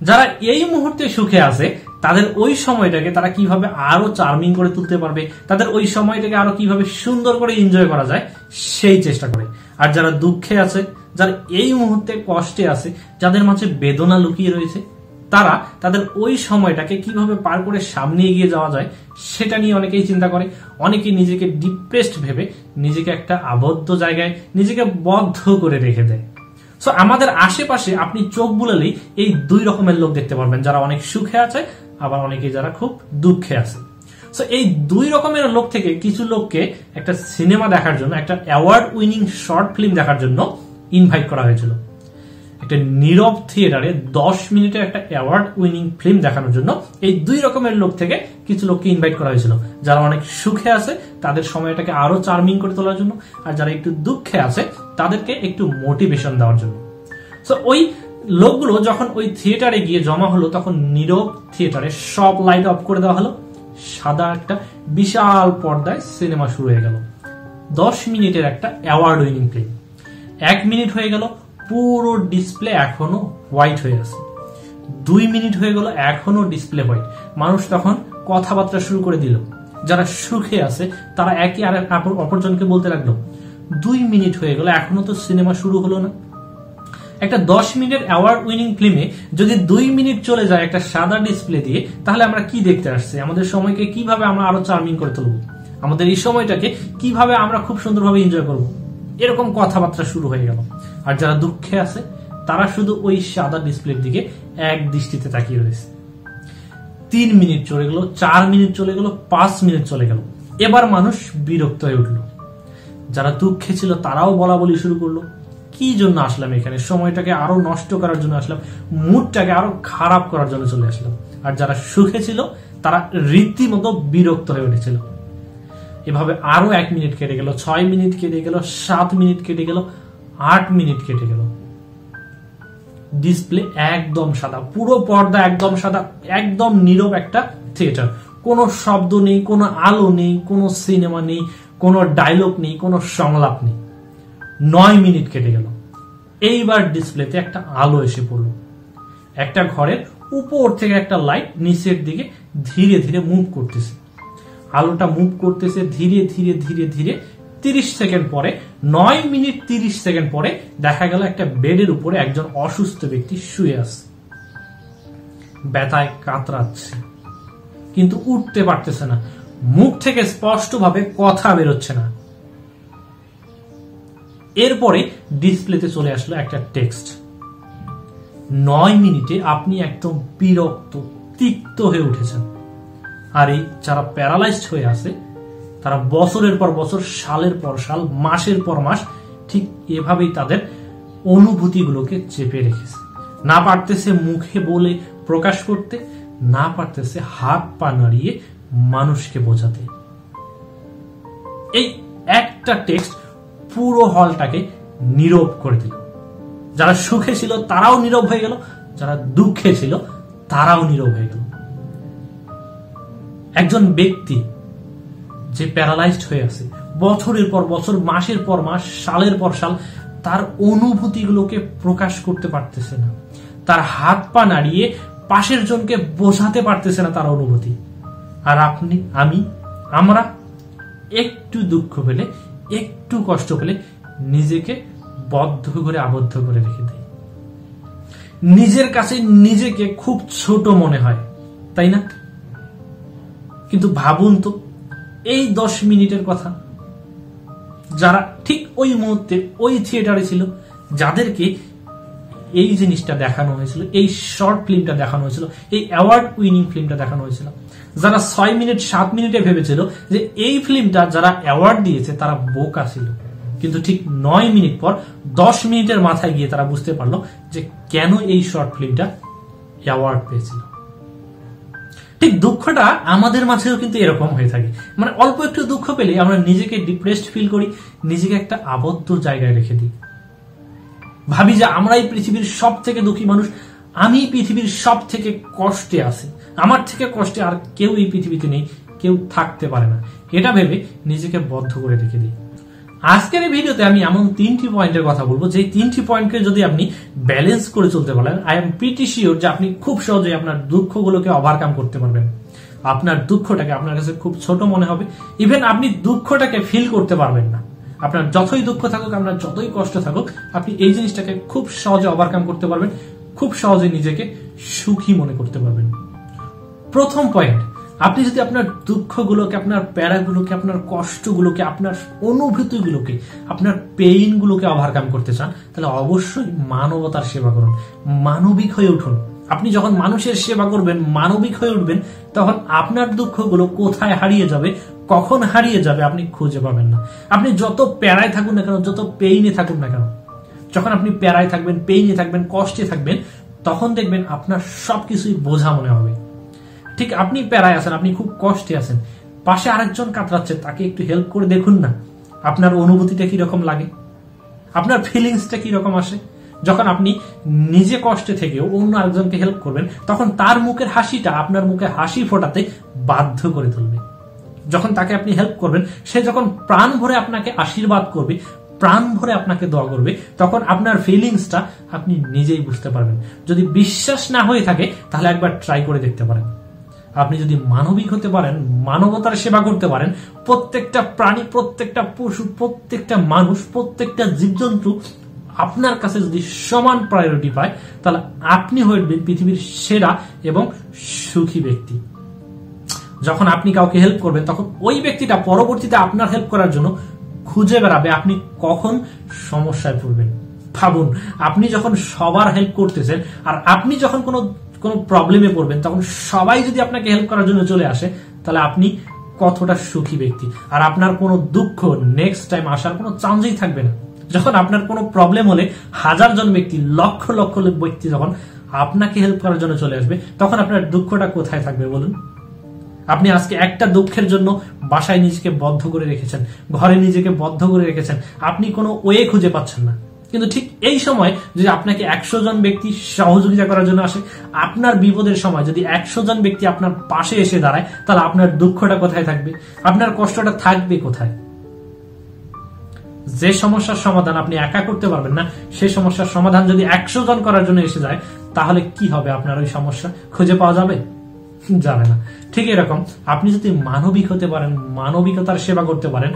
যারা এই মুহূর্তে সুখে আছে তাদের ওই সময়টাকে তারা কিভাবে আরো চার্মিং করে তুলতে পারবে, তাদের ওই সময়টাকে আরো কিভাবে সুন্দর করে এনজয় করা যায় সেই চেষ্টা করে। আর যারা দুঃখে আছে, যারা এই মুহূর্তে কষ্টে আছে, যাদের মাঝে বেদনা লুকিয়ে রয়েছে, তারা তাদের ওই সময়টাকে কিভাবে পার করে সামনে এগিয়ে যাওয়া যায় সেটা নিয়ে অনেকেই চিন্তা করে। অনেকে নিজেকে ডিপ্রেসড ভেবে নিজেকে একটা আবদ্ধ জায়গায় নিজেকে বদ্ধ করে রেখে দেয়। সো আমাদের আশেপাশে আপনি চোখ বুলালেই এই দুই রকমের লোক দেখতে পারবেন, যারা অনেক সুখে আছে আবার অনেকে যারা খুব দুঃখে আছে। সো এই দুই রকমের লোক থেকে কিছু লোককে একটা সিনেমা দেখার জন্য, একটা অ্যাওয়ার্ড উইনিং শর্ট ফিল্ম দেখার জন্য ইনভাইট করা হয়েছিল। একটা নীরব থিয়েটারে 10 মিনিটের একটা অ্যাওয়ার্ড উইনিং ফিল্ম দেখানোর জন্য এই দুই রকমের লোক থেকে কিছু লোককে ইনভাইট করা হয়েছিল, যারা অনেক সুখে আছে তাদের সময়টাকে আরো চার্মিং করে তোলার জন্য, আর যারা একটু দুঃখে আছে তাদেরকে একটু মোটিভেশন দেওয়ার জন্য। সো ওই লোকগুলো যখন ওই থিয়েটারে গিয়ে জমা হলো তখন নীরব থিয়েটারে সব লাইট অফ করে দেওয়া হলো, সাদা একটা বিশাল পর্দায় সিনেমা শুরু হয়ে গেল। 10 মিনিটের একটা অ্যাওয়ার্ড উইনিং ফিল্ম। 1 মিনিট হয়ে গেল, পুরো ডিসপ্লে এখনো হোয়াইট হয়ে আছে। 2 মিনিট হয়ে গেল, এখনো ডিসপ্লে হোয়াইট। মানুষ তখন কথাবার্তা শুরু করে দিল। যারা সুখে আছে তারা একে আর অপরজনকে বলতে লাগলো, 2 মিনিট হয়ে গেল, এখনো তো সিনেমা শুরু হলো না। একটা 10 মিনিটের অ্যাওয়ার্ড উইনিং ফিল্মে যদি 2 মিনিট চলে যায় একটা সাদা ডিসপ্লে দিয়ে, তাহলে আমরা কি দেখতে আসছি? আমাদের সময়কে কিভাবে আমরা আরো চার্মিং করে তুলবো, আমাদের এই সময়টাকে কিভাবে আমরা খুব সুন্দরভাবে এনজয় করবো, এরকম কথাবার্তা শুরু হয়ে গেল। আর যারা দুঃখে আছে তারা শুধু ওই সাদা ডিসপ্লের দিকে এক দৃষ্টিতে তাকিয়ে রয়েছে। 3 মিনিট চলে গেল, 4 মিনিট চলে গেল, 5 মিনিট চলে গেল। এবার মানুষ বিরক্ত হয়ে উঠলো। যারা দুঃখে ছিল তারাও বলা বলি শুরু করলো, কি জন্য আসলাম এখানে? সময়টাকে আরো নষ্ট করার জন্য আসলাম, মুডটাকে আরো খারাপ করার জন্য চলে আসলাম। আর যারা সুখে ছিল তারা রীতিমতো বিরক্ত হয়ে উঠেছিল। এভাবে আরো 1 মিনিট কেটে গেল, 6 মিনিট কেটে গেল, 7 মিনিট কেটে গেল, 8 মিনিট কেটে গেল। ডিসপ্লে একদম সাদা, পুরো পর্দা একদম সাদা, একদম নীরব একটা থিয়েটার। কোনো শব্দ নেই, কোনো আলো নেই, কোনো সিনেমা নেই, কোনো ডায়লগ নেই, কোনো সংলাপ নেই। 9 মিনিট কেটে গেল। এইবার ডিসপ্লেতে একটা আলো এসে পড়লো। একটা ঘরের উপর থেকে একটা লাইট নিচের দিকে ধীরে ধীরে মুভ করতেছে। আলোটা মুভ করতেছে ধীরে ধীরে ধীরে ধীরে। 30 সেকেন্ড পরে, 9 মিনিট 30 সেকেন্ড পরে দেখা গেল একটা বেডের উপরে একজন অসুস্থ ব্যক্তি শুয়ে আছে, ব্যথায় কাতরাচ্ছে, কিন্তু উঠতে পারতেছে না, মুখ থেকে স্পষ্টভাবে কথা বেরোচ্ছে না। এরপরে ডিসপ্লেতে চলে আসলো একটা টেক্সট। 9 মিনিটে আপনি একদম বিরক্ত, তিক্ত হয়ে উঠেছেন। আর এই যারা প্যারালাইজড হয়ে আছে তারা বছরের পর বছর, সালের পর সাল, মাসের পর মাস ঠিক এভাবেই তাদের অনুভূতিগুলোকে চেপে রেখেছে। না পারতেছে মুখে বলে প্রকাশ করতে, না পারতেছে হাত পা নাড়িয়ে মানুষকে বোঝাতে। এই একটা টেক্সট পুরো হলটাকে নীরব করে দিল। যারা সুখে ছিল তারাও নীরব হয়ে গেল, যারা দুঃখে ছিল তারাও নীরব হয়ে গেল। একজন ব্যক্তি যে প্যারালাইজড হয়ে আছে, বছরের পর বছর, মাসের পর মাস, সালের পর সাল, তার অনুভূতিগুলোকে প্রকাশ করতে পারতেছে না, তার হাত পা নাড়িয়ে পাশের জনকে বোঝাতে পারতেছে না তার অনুভূতি। আর আপনি, আমি, আমরা একটু দুঃখ পেলে, একটু কষ্ট পেলে নিজেকে বদ্ধ করে আবদ্ধ করে রেখে দেয়। নিজের কাছে নিজেকে খুব ছোট মনে হয়, তাই না? কিন্তু ভাবুন তো এই 10 মিনিটের কথা, যারা ঠিক ওই মুহূর্তে ওই থিয়েটারে ছিল, যাদেরকে এই জিনিসটা দেখানো হয়েছিল, এই শর্ট ফিল্মটা দেখানো হয়েছিল, এই অ্যাওয়ার্ড উইনিং ফিল্মটা দেখানো হয়েছিল, যারা 6 মিনিট 7 মিনিটে ভেবেছিল যে এই ফিল্মটা যারা অ্যাওয়ার্ড দিয়েছে তারা বোকা ছিল, কিন্তু ঠিক 9 মিনিট পর 10 মিনিটের মাথায় গিয়ে তারা বুঝতে পারলো যে কেন এই শর্ট ফিল্মটা অ্যাওয়ার্ড পেয়েছিল। ঠিক দুঃখটা আমাদের মাঝেও কিন্তু এরকম হয়ে থাকে। মানে অল্প একটু দুঃখ পেলে আমরা নিজেকে ডিপ্রেসড ফিল করি, নিজেকে একটা আবদ্ধ জায়গায় রেখে দিই, ভাবি যে আমরাই পৃথিবীর সব থেকে দুঃখী মানুষ, আমি পৃথিবীর সব থেকে কষ্টে আছি, আমার থেকে কষ্টে আর কেউ এই পৃথিবীতে নেই, কেউ থাকতে পারে না, এটা ভেবে নিজেকে বদ্ধ করে রেখে দিই। আজকের এই ভিডিওতে আমি এমন 3টি পয়েন্টের কথা বলবো, যে 3টি পয়েন্টকে যদি আপনি ব্যালেন্স করে চলতে পারেন, আই এম প্রিটি শিওর যে আপনি খুব সহজেই আপনার দুঃখগুলোকে ওভারকাম করতে পারবেন। আপনার দুঃখটাকে আপনার কাছে খুব ছোট মনে হবে, ইভেন আপনি দুঃখটাকে ফিল করতে পারবেন না। আপনার যতই দুঃখ থাকুক, আপনার যতই কষ্ট থাকুক, আপনি এই জিনিসটাকে খুব সহজে ওভারকাম করতে পারবেন, খুব সহজে নিজেকে সুখী মনে করতে পারবেন। প্রথম পয়েন্ট, আপনি যদি আপনার দুঃখগুলোকে, আপনার প্যারাগুলোকে, আপনার কষ্টগুলোকে, আপনার অনুভূতিগুলোকে, আপনার পেইনগুলোকে ওভারকাম করতে চান, তাহলে অবশ্যই মানবতার সেবা করুন, মানবিক হয়ে উঠুন। আপনি যখন মানুষের সেবা করবেন, মানবিক হয়ে উঠবেন, তখন আপনার দুঃখগুলো কোথায় হারিয়ে যাবে, কখন হারিয়ে যাবে আপনি খুঁজে পাবেন না। আপনি যত প্যারায় থাকুন না কেন, যত পেইনে থাকুন না কেন, যখন আপনি প্যারায় থাকবেন, পেইনে থাকবেন, কষ্টে থাকবেন, তখন দেখবেন আপনার সবকিছুই বোঝা মনে হবে। ঠিক আপনি প্যারায় আছেন, আপনি খুব কষ্টে আছেন, পাশে আরেকজন কাতরাচ্ছে, তাকে একটু হেল্প করে দেখুন না, আপনার অনুভূতিটা কিরকম লাগে, আপনার ফিলিংসটা কিরকম আসে। যখন আপনি নিজে কষ্টে থেকেও অন্য আরেকজনকে হেল্প করবেন, তখন তার মুখের হাসিটা আপনার মুখে হাসি ফোটাতে বাধ্য করে তুলবে। যখন তাকে আপনি হেল্প করবেন, সে যখন প্রাণ ভরে আপনাকে আশীর্বাদ করবে, প্রাণ ভরে আপনাকে দোয়া করবে, তখন আপনার ফিলিংসটা আপনি নিজেই বুঝতে পারবেন। যদি বিশ্বাস না হয়ে থাকে, তাহলে একবার ট্রাই করে দেখতে পারেন। আপনি যদি মানবিক হতে পারেন, মানবতার সেবা করতে পারেন, প্রত্যেকটা প্রাণী, প্রত্যেকটা পশু, প্রত্যেকটা মানুষ, প্রত্যেকটা জীবজন্তু আপনার কাছে যদি সমান প্রায়োরিটি পায়, তাহলে আপনি হয়ে উঠবেন পৃথিবীর সেরা এবং সুখী ব্যক্তি। যখন আপনি কাউকে হেল্প করবেন, তখন ওই ব্যক্তিটা পরবর্তীতে আপনার হেল্প করার জন্য খুঁজে বেড়াবে আপনি কখন সমস্যায় পড়বেন। ভাবুন, আপনি যখন সবার হেল্প করতেছেন, আর আপনি যখন কোনো প্রবলেমে পড়বেন, তখন সবাই যদি আপনাকে হেল্প করার জন্য চলে আসে, তাহলে আপনি কতটা সুখী ব্যক্তি। আর আপনার কোনো দুঃখ নেক্সট টাইম আসার কোনো চান্সই থাকবে না। যখন আপনার কোনো প্রবলেম হলে হাজার জন ব্যক্তি, লক্ষ লক্ষ ব্যক্তি যখন আপনাকে হেল্প করার জন্য চলে আসবে, তখন আপনার দুঃখটা কোথায় থাকবে বলুন? আপনি আজকে একটা দুঃখের জন্য বাসায় নিজেকে বদ্ধ করে রেখেছেন, ঘরে নিজেকে বদ্ধ করে রেখেছেন, আপনি কোনো ওয়ে খুঁজে পাচ্ছেন না। কিন্তু ঠিক এই সময় যদি আপনাকে 100 জন ব্যক্তি সহযোগিতা করার জন্য আসে, আপনার বিপদের সময় যদি 100 জন ব্যক্তি আপনার পাশে এসে দাঁড়ায়, তাহলে আপনার দুঃখটা কোথায় থাকবে, আপনার কষ্টটা থাকবে কোথায়? যে সমস্যার সমাধান আপনি একা করতে পারবেন না, সেই সমস্যার সমাধান যদি 100 জন করার জন্য এসে যায়, তাহলে কি হবে? আপনার ওই সমস্যা খুঁজে পাওয়া যাবে? যাবে না। ঠিক এরকম আপনি যদি মানবিক হতে পারেন, মানবিকতার সেবা করতে পারেন,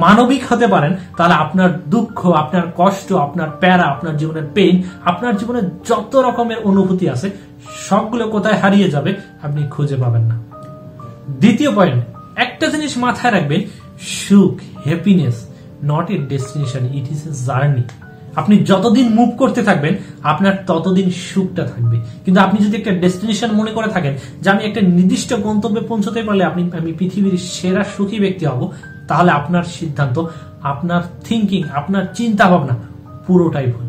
মানবিক হতে পারেন, তাহলে আপনার দুঃখ, আপনার কষ্ট, আপনার প্যারা, আপনার জীবনের পেইন, আপনার জীবনে যত রকমের অনুভূতি আছে, সবগুলো কোথায় হারিয়ে যাবে আপনি খুঁজে পাবেন না। দ্বিতীয় পয়েন্ট, একটা জিনিস মাথায় রাখবেন, সুখ, happiness not a destination, it is a journey. আপনি যতদিন মুভ করতে থাকবেন, আপনার ততদিন সুখটা থাকবে। কিন্তু আপনি যদি একটা ডেস্টিনেশন মনে করে থাকেন যে আমি একটা নির্দিষ্ট গন্তব্যে পৌঁছতে পারলে আমি পৃথিবীর সেরা সুখী ব্যক্তি হব, তাহলে আপনার সিদ্ধান্ত, আপনার থিঙ্কিং, আপনার চিন্তা ভাবনা পুরোটাই ভুল।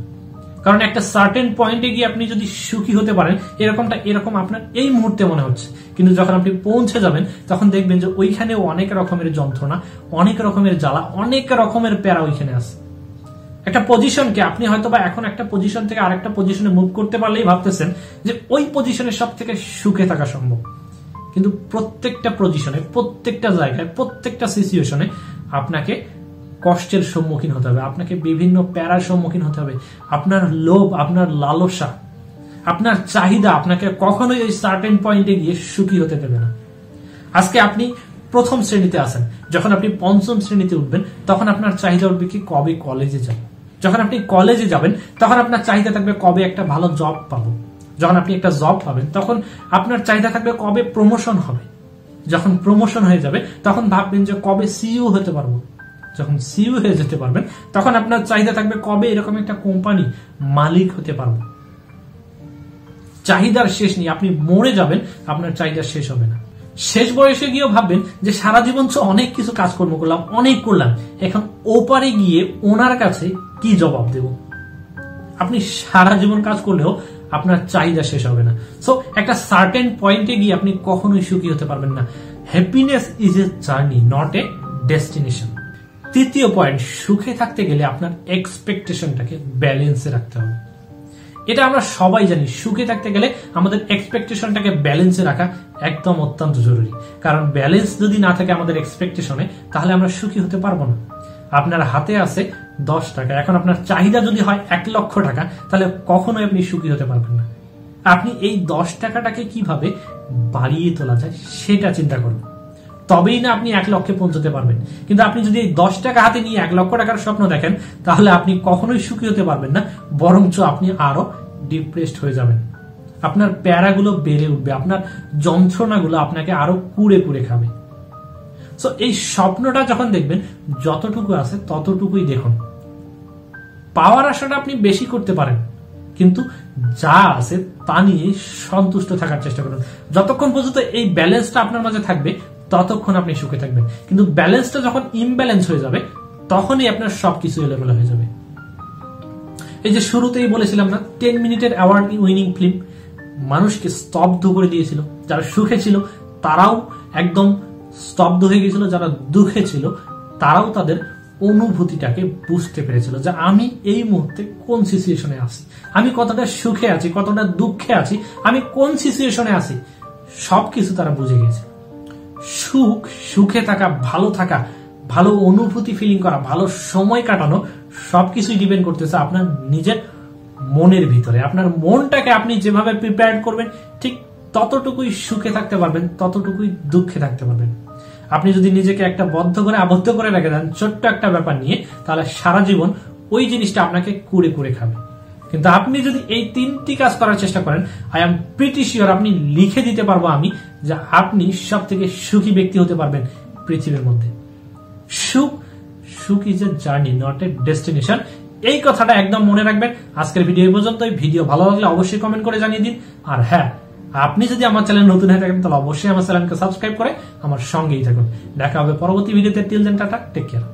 কারণ একটা সার্টেন পয়েন্টে গিয়ে আপনি যদি সুখী হতে পারেন, এরকম আপনার এই মুহূর্তে মনে হচ্ছে, কিন্তু যখন আপনি পৌঁছে যাবেন, তখন দেখবেন যে ওইখানেও অনেক রকমের যন্ত্রণা, অনেক রকমের জ্বালা, অনেক রকমের প্যারা ওইখানে আছে। একটা পজিশনকে আপনি হয়তো বা এখন একটা পজিশন থেকে আরেকটা পজিশনে মুভ করতে পারলেই ভাবতেছেন যে ওই পজিশনে সব থেকে সুখে থাকা সম্ভব, কিন্তু প্রত্যেকটা পজিশনে, প্রত্যেকটা জায়গায়, প্রত্যেকটা সিচুয়েশনে আপনাকে কষ্টের সম্মুখীন হতে হবে, আপনাকে বিভিন্ন প্যারার সম্মুখীন হতে হবে। আপনার লোভ, আপনার লালসা, আপনার চাহিদা আপনাকে কখনোই ওই সার্টেন পয়েন্টে গিয়ে সুখী হতে দেবে না। আজকে আপনি প্রথম শ্রেণীতে আছেন, যখন আপনি পঞ্চম শ্রেণীতে উঠবেন, তখন আপনার চাহিদা উঠবে কি কবে কলেজে যাব। যখন আপনি কলেজে যাবেন, তখন আপনার চাহিদা থাকবে কবে একটা ভালো জব পাবো। যখন আপনি একটা জব পাবেন, তখন আপনার চাহিদা থাকবে কবে প্রমোশন হবে। যখন প্রমোশন হয়ে যাবে, তখন ভাববেন যে কবে সিইও হতে পারবো। যখন সিইও হয়ে যেতে পারবেন, তখন আপনার চাহিদা থাকবে কবে এরকম একটা কোম্পানি মালিক হতে পারবো। চাহিদার শেষ নেই। আপনি মরে যাবেন, আপনার চাহিদা শেষ হবে না। শেষ বয়সে গিয়েও ভাববেন যে সারা জীবন অনেক কিছু কাজকর্ম করলাম, অনেক করলাম, এখন ওপারে গিয়ে ওনার কাছে কি জবাব দেব? আপনি সারা জীবন কাজ করলেও আপনার চাহিদা শেষ হবে না। সো একটা সার্টেন পয়েন্টে গিয়ে আপনি কখনোই সুখী হতে পারবেন না। Happiness is a journey, not a destination. তৃতীয় পয়েন্ট, সুখে থাকতে গেলে আপনার এক্সপেকটেশনটাকে ব্যালেন্সে রাখতে হবে। এটা আমরা সবাই জানি, সুখে থাকতে গেলে আমাদের এক্সপেকটেশনটাকে ব্যালেন্সে রাখা একদম অত্যন্ত জরুরি। কারণ ব্যালেন্স যদি না থাকে আমাদের এক্সপেকটেশনে, তাহলে আমরা সুখী হতে পারবো না। আপনার হাতে আছে 10 টাকা, এখন আপনার চাহিদা যদি হয় 1 লক্ষ টাকা, তাহলে কখনোই আপনি সুখী হতে পারবেন না। আপনি এই 10 টাকাটাকে কিভাবে বাড়িয়ে তোলা যায় সেটা চিন্তা করুন, তবেই না আপনি 1 লক্ষে পৌঁছতে পারবেন। কিন্তু আপনি যদি এই 10 টাকা হাতে নিয়ে 1 লক্ষ টাকার স্বপ্ন দেখেন, তাহলে আপনি কখনোই সুখী হতে পারবেন না, বরঞ্চ আপনি আরো ডিপ্রেসড হয়ে যাবেন। আপনার প্যারাগুলো বেড়ে উঠবে, আপনার যন্ত্রণাগুলো আপনাকে আরো কুড়ে কুড়ে খাবে। সো এই স্বপ্নটা যখন দেখবেন, যতটুকু আছে ততটুকুই দেখুন। পাওয়ার আশাটা আপনি বেশি করতে পারেন, কিন্তু যা আছে তা নিয়ে সন্তুষ্ট থাকার চেষ্টা করুন। যতক্ষণ পর্যন্ত এই ব্যালেন্সটা আপনার মাঝে থাকবে, ততক্ষণ আপনি সুখে থাকবেন। কিন্তু ব্যালেন্সটা যখন ইমব্যালেন্স হয়ে যাবে, তখনই আপনার সবকিছু এলোমেলো হয়ে যাবে। এই যে শুরুতেই বলেছিলাম না, 10 মিনিটের অ্যাওয়ার্ড উইনিং ফিল্ম মানুষকে স্তব্ধ করে দিয়েছিল। যারা সুখে ছিল তারাও একদম স্তব্ধ হয়ে গেছিল, যারা দুঃখে ছিল তারাও তাদের অনুভূতিটাকে বুঝতে পেরেছিল যে আমি এই মুহূর্তে কোন সিচুয়েশনে আছি, আমি কতটা সুখে আছি, কতটা দুঃখে আছি, আমি কোন সিচুয়েশনে আছি, সবকিছু তারা বুঝে গেছে। সুখে থাকা, ভালো অনুভূতি ফিলিং করা, ভালো সময় কাটানো সবকিছুই ডিপেন্ড করতেছে আপনার নিজের মনের ভিতরে। আপনার মনটাকে আপনি যেভাবে প্রিপেয়ার করবেন, ঠিক ততটুকুই সুখে থাকতে পারবেন, ততটুকুই দুঃখে থাকতে পারবেন। আপনি যদি নিজেকে একটা আবদ্ধ করে রেখে দেন ছোট্ট একটা ব্যাপার নিয়ে, তাহলে সারা জীবন ওই জিনিসটা আপনাকে কুড়ে কুড়ে খাবে। কিন্তু আপনি যদি এই 3টি কাজ করার চেষ্টা করেন, আই এম প্রিটি শিওর আপনি লিখে দিতে পারবো আমি যে আপনি সব থেকে সুখী ব্যক্তি হতে পারবেন পৃথিবীর মধ্যে। সুখ is a journey, not a destination. এই কথাটা একদম মনে রাখবেন। আজকের ভিডিও এই পর্যন্তই। ভিডিও ভালো লাগলে অবশ্যই কমেন্ট করে জানিয়ে দিন। আর হ্যাঁ, আপনি যদি আমার চ্যানেল নতুন হয়ে থাকেন, তাহলে অবশ্যই আমার চ্যানেলকে সাবস্ক্রাইব করে আমার সঙ্গেই থাকুন। দেখা হবে পরবর্তী ভিডিওতে। Till then, tata, take care.